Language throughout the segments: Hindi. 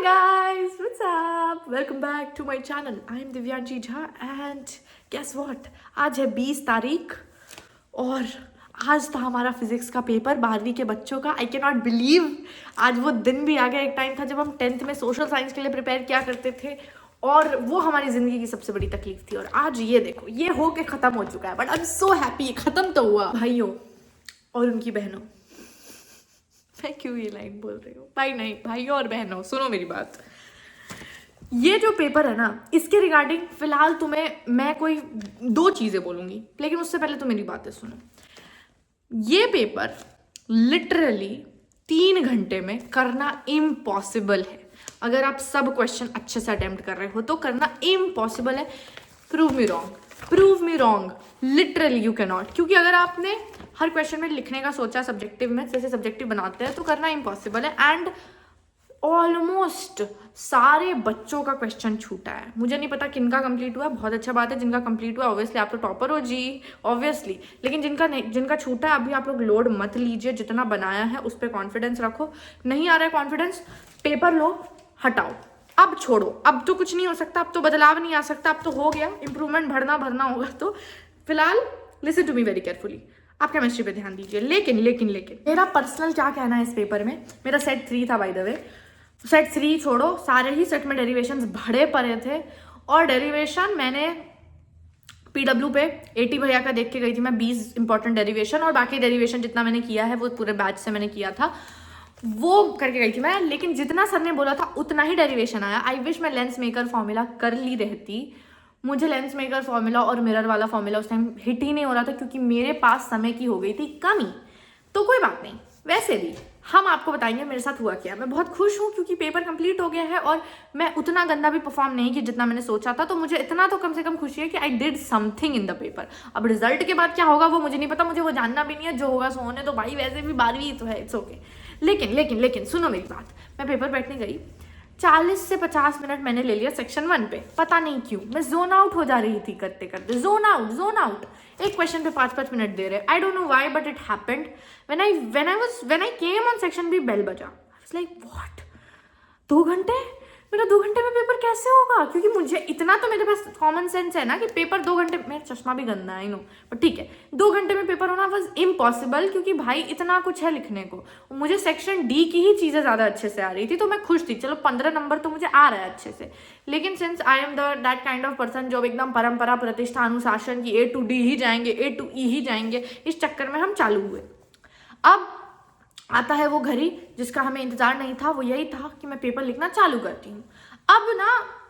guys, what's up? Welcome back to my channel. I am Divyanshi Jha and guess what? आज है 20 तारीख और आज था हमारा फिजिक्स का पेपर 12वीं के बच्चों का. आई कैन नॉट बिलीव आज वो दिन भी आ गया. एक टाइम था जब हम 10th में सोशल साइंस के लिए प्रिपेयर किया करते थे और वो हमारी ज़िंदगी की सबसे बड़ी तकलीफ थी. और आज ये देखो, ये हो के ख़त्म हो चुका है. But I am so happy. ख़त्म तो हुआ. भाइयों और उनकी बहनों, मैं क्यों ये लाइन बोल रही हूँ? भाई नहीं, भाइयों और बहनों सुनो मेरी बात. ये जो पेपर है ना, इसके रिगार्डिंग फिलहाल तुम्हें मैं कोई 2 चीज़ें बोलूँगी, लेकिन उससे पहले तो मेरी बातें सुनो. ये पेपर लिटरली 3 घंटे में करना इम्पॉसिबल है. अगर आप सब क्वेश्चन अच्छे से अटेम्प्ट कर रहे हो तो करना इम्पॉसिबल है. Prove me wrong. Literally you can not. क्योंकि अगर आपने हर क्वेश्चन में लिखने का सोचा सब्जेक्टिव में, जैसे सब्जेक्टिव बनाते हैं, तो करना इम्पॉसिबल है. एंड ऑलमोस्ट सारे बच्चों का क्वेश्चन छूटा है. मुझे नहीं पता किनका कंप्लीट हुआ. बहुत अच्छा बात है जिनका कंप्लीट हुआ. ऑब्वियसली आप तो टॉपर हो जी, ऑब्वियसली. लेकिन जिनका छूटा है, अभी आप लोग लोड मत लीजिए. जितना बनाया है उस पर कॉन्फिडेंस रखो. नहीं आ रहा है कॉन्फिडेंस, पेपर लो, हटाओ. अब छोड़ो. अब तो कुछ नहीं हो सकता. अब तो बदलाव नहीं आ सकता. अब तो हो गया. इंप्रूवमेंट भरना होगा. तो फिलहाल listen to me very carefully. आप केमिस्ट्री पे ध्यान दीजिए. लेकिन मेरा पर्सनल क्या कहना है इस पेपर में. मेरा सेट 3 था बाय द वे. सेट 3 छोड़ो, सारे ही सेट में डेरिवेशंस भरे पड़े थे. और डेरिवेशन मैंने पीडब्ल्यू पे 80 भैया का देख के गई थी मैं. 20 इंपॉर्टेंट डेरिवेशन और बाकी डेरिवेशन जितना मैंने किया है वो पूरे बैच से मैंने किया था, वो करके गई थी मैं. लेकिन जितना सर ने बोला था उतना ही डेरिवेशन आया. आई विश मैं लेंस मेकर फॉर्मूला कर ली रहती. मुझे लेंस मेकर फॉर्मूला और मिरर वाला फॉर्मूला उस टाइम हिट ही नहीं हो रहा था क्योंकि मेरे पास समय की हो गई थी कमी. तो कोई बात नहीं. वैसे भी हम आपको बताएंगे मेरे साथ हुआ क्या. मैं बहुत खुश हूँ क्योंकि पेपर कंप्लीट हो गया है और मैं उतना गंदा भी परफॉर्म नहीं किया जितना मैंने सोचा था. तो मुझे इतना तो कम से कम खुशी है कि I did something in the paper. अब रिजल्ट के बाद क्या होगा वो मुझे नहीं पता. मुझे वो जानना भी नहीं है. जो होगा सो होने तो भाई. वैसे भी 12वीं तो है, इट्स ओके. लेकिन सुनो मेरी बात. मैं पेपर बैठने गई, 40 से 50 मिनट मैंने ले लिया सेक्शन 1 पे. पता नहीं क्यों मैं जोन आउट हो जा रही थी करते करते. Zone out. एक क्वेश्चन पे 5-5 मिनट दे रहे. I don't know why but it happened. When I came on section B, bell बजा. आई वाज लाइक व्हाट, 2 घंटे? मेरा 2 घंटे में पेपर कैसे होगा? क्योंकि मुझे इतना तो मेरे पास कॉमन सेंस है ना कि पेपर 2 घंटे. मेरा चश्मा भी गंदा है, आई नो, बट ठीक है. 2 घंटे में पेपर होना वाज इम्पॉसिबल क्योंकि भाई इतना कुछ है लिखने को. मुझे सेक्शन डी की ही चीज़ें ज़्यादा अच्छे से आ रही थी तो मैं खुश थी. चलो 15 नंबर तो मुझे आ रहा है अच्छे से. लेकिन since I am that kind of person जो एकदम परंपरा, प्रतिष्ठा, अनुशासन की A to D ही जाएंगे, A to E ही जाएंगे, इस चक्कर में हम चालू हुए. अब आता है वो घड़ी जिसका हमें इंतजार नहीं था. वो यही था कि मैं पेपर लिखना चालू करती हूँ. अब ना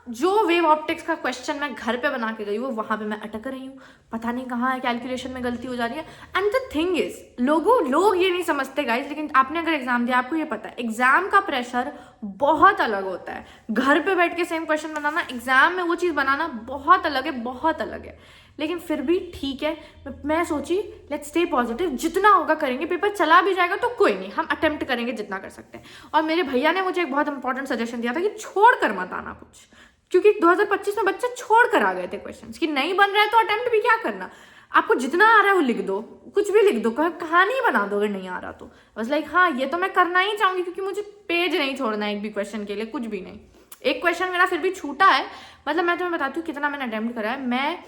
जो वेव ऑप्टिक्स का क्वेश्चन मैं घर पे बना के गई हूँ वहां पे मैं अटक रही हूँ. पता नहीं कहाँ है, कैलकुलेशन में गलती हो जा रही है. एंड द थिंग इज, लोग ये नहीं समझते गाइस, लेकिन आपने अगर एग्जाम दिया आपको ये पता है एग्जाम का प्रेशर बहुत अलग होता है. घर पे बैठ के सेम क्वेश्चन बनाना, एग्जाम में वो चीज़ बनाना बहुत अलग है. लेकिन फिर भी ठीक है. मैं सोची लेट्स स्टे पॉजिटिव. जितना होगा करेंगे. पेपर चला भी जाएगा तो कोई नहीं, हम अटेम्प्ट करेंगे जितना कर सकते हैं. और मेरे भैया ने मुझे एक बहुत इंपॉर्टेंट सजेशन दिया था कि छोड़ कर मत आना कुछ, क्योंकि 2025 में बच्चे छोड़ कर आ गए थे क्वेश्चंस कि नहीं बन रहा है तो अटेम्प्ट भी क्या करना. आपको जितना आ रहा है वो लिख दो, कुछ भी लिख दो, कहानी बना दो अगर नहीं आ रहा तो. बस लाइक हाँ, ये तो मैं करना ही चाहूंगी क्योंकि मुझे पेज नहीं छोड़ना है एक भी क्वेश्चन के लिए, कुछ भी नहीं. एक क्वेश्चन मेरा फिर भी छूटा है. मतलब मैं तुम्हें बताती हूँ कितना मैंने अटेम्प्ट करा है. मैं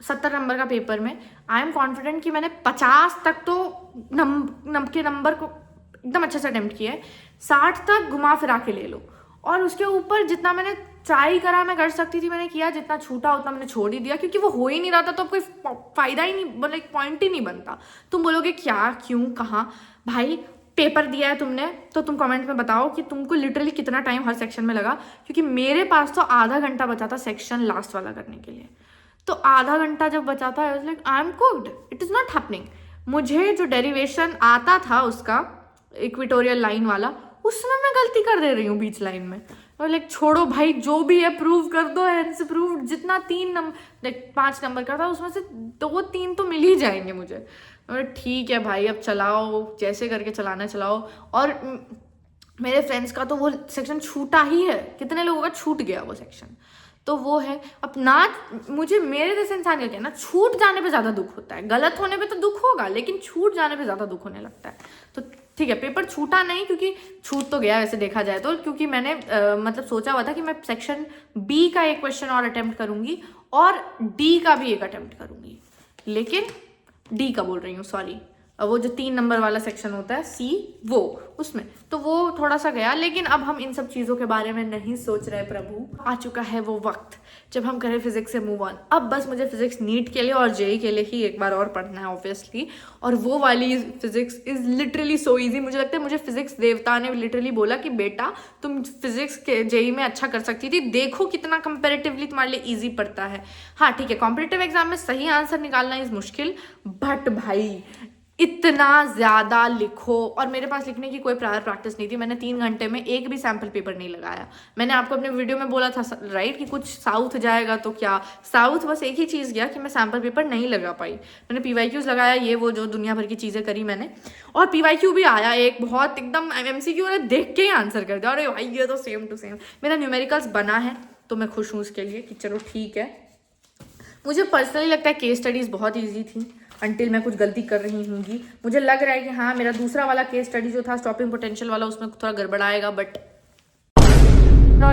70 नंबर का पेपर में आई एम कॉन्फिडेंट कि मैंने 50 तक तो के नंबर को एकदम अच्छे से अटेम्प्ट किया है. 60 तक घुमा फिरा के ले लो. और उसके ऊपर जितना मैंने ट्राई करा, मैं कर सकती थी, मैंने किया. जितना छूटा उतना मैंने छोड़ ही दिया क्योंकि वो हो ही नहीं रहा था. तो कोई फायदा ही नहीं, मतलब एक पॉइंट ही नहीं बनता. तुम बोलोगे क्या, क्यों, कहाँ. भाई पेपर दिया है तुमने तो तुम कमेंट में बताओ कि तुमको लिटरली कितना टाइम हर सेक्शन में लगा. क्योंकि मेरे पास तो आधा घंटा बचा था सेक्शन लास्ट वाला करने के लिए. तो आधा घंटा जब बचा था like I am cooked. It is not happening. मुझे जो डेरिवेशन आता था उसका इक्वेटोरियल लाइन वाला, उसमें मैं गलती कर दे रही हूँ बीच लाइन में. और लाइक छोड़ो भाई, जो भी है प्रूव कर दो. Hence prove. जितना 5 नंबर का था उसमें से 2-3 तो मिल ही जाएंगे मुझे. और ठीक है भाई, अब चलाओ, जैसे करके चलाना चलाओ. और मेरे फ्रेंड्स का तो वो सेक्शन छूटा ही है. कितने लोगों का छूट गया वो सेक्शन. तो वो है. अब ना मुझे, मेरे जैसे इंसान क्या ना, छूट जाने पे ज़्यादा दुख होता है. गलत होने पे तो दुख होगा लेकिन छूट जाने पे ज़्यादा दुख होने लगता है. तो ठीक है, पेपर छूटा नहीं, क्योंकि छूट तो गया वैसे देखा जाए तो, क्योंकि मैंने मतलब सोचा हुआ था कि मैं सेक्शन बी का एक क्वेश्चन और अटेम्प्ट करूंगी और डी का भी एक अटेम्प्ट करूंगी, लेकिन डी का बोल रही हूँ, सॉरी, वो जो 3 नंबर वाला सेक्शन होता है सी, वो उसमें तो वो थोड़ा सा गया। लेकिन अब हम इन सब चीज़ों के बारे में नहीं सोच रहे प्रभु, आ चुका है वो वक्त जब हम करें फिजिक्स से मूव ऑन। अब बस मुझे फिजिक्स नीट के लिए और जेई के लिए ही एक बार और पढ़ना है ऑब्वियसली, और वो वाली physics is literally so easy. मुझे लगता है मुझे फिजिक्स देवता ने लिटरली बोला कि बेटा तुम फिजिक्स के जेई में अच्छा कर सकती थी, देखो कितना कंपेरेटिवली तुम्हारे लिए ईजी पड़ता है। हाँ ठीक है, कॉम्पिटिटिव एग्जाम में सही आंसर निकालना इज मुश्किल, बट भाई इतना ज़्यादा लिखो। और मेरे पास लिखने की कोई प्रायर प्रैक्टिस नहीं थी, मैंने 3 घंटे में एक भी सैम्पल पेपर नहीं लगाया। मैंने आपको अपने वीडियो में बोला था राइट कि कुछ साउथ जाएगा, तो क्या साउथ बस एक ही चीज़ गया कि मैं सैम्पल पेपर नहीं लगा पाई। मैंने PYQs लगाया, ये वो जो दुनिया भर की चीज़ें करी मैंने, और PYQ भी आया एक बहुत एकदम MCQ ने देख के ही आंसर कर दिया, अरे भाई ये तो सेम टू सेम। मेरा न्यूमेरिकल्स बना है तो मैं खुश हूँ उसके लिए कि चलो ठीक है। मुझे पर्सनली लगता है केस स्टडीज़ बहुत ईजी थी अंटिल मैं कुछ गलती कर रही हूँगी। मुझे लग रहा है कि हाँ मेरा दूसरा वाला केस स्टडी जो था स्टॉपिंग पोटेंशियल वाला, उसमें थोड़ा गड़बड़ाएगा, बट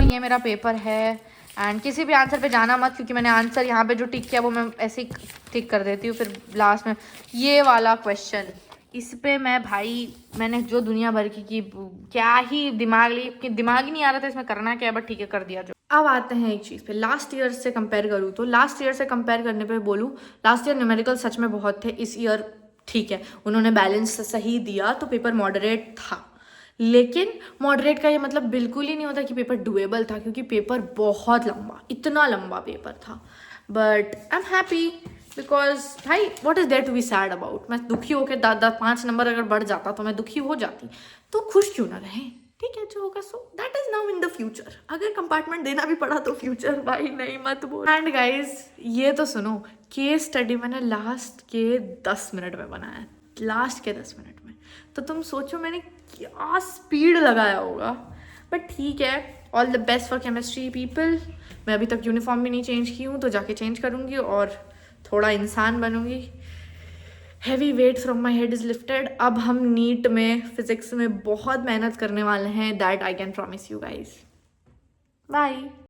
ये मेरा पेपर है। एंड किसी भी आंसर पे जाना मत, क्योंकि मैंने आंसर यहाँ पे जो टिक किया वो मैं ऐसे ही टिक कर देती हूँ, फिर लास्ट में ये वाला क्वेश्चन, इस पे मैं भाई मैंने जो दुनिया भर की क्या ही दिमाग ही नहीं आ रहा था इसमें करना क्या है, बट ठीक है कर दिया। जो अब आते हैं एक चीज़ पे, लास्ट ईयर से कंपेयर करूँ तो लास्ट ईयर से कंपेयर करने पे बोलूँ, लास्ट ईयर न्यूमेरिकल सच में बहुत थे, इस ईयर ठीक है उन्होंने बैलेंस सही दिया तो पेपर मॉडरेट था। लेकिन मॉडरेट का ये मतलब बिल्कुल ही नहीं होता कि पेपर डुएबल था, क्योंकि पेपर बहुत लंबा, इतना लंबा पेपर था। But I am happy because भाई what is there to be sad about. मैं दुखी होकर 5 नंबर अगर बढ़ जाता तो मैं दुखी हो जाती, तो खुश क्यों ना रहे, ठीक है जो होगा so that is now in the future. अगर कंपार्टमेंट देना भी पड़ा तो फ्यूचर, भाई नहीं मत बोल। एंड गाइज ये तो सुनो, केस स्टडी मैंने लास्ट के 10 मिनट में बनाया, लास्ट के 10 मिनट में, तो तुम सोचो मैंने क्या स्पीड लगाया होगा। बट ठीक है, all the best for chemistry people. मैं अभी तक यूनिफॉर्म भी नहीं चेंज की हूँ, तो जाके चेंज करूँगी और थोड़ा इंसान बनूंगी। Heavy weight from my head is lifted. अब हम नीट में फिजिक्स में बहुत मेहनत करने वाले हैं, that I can promise you guys. Bye.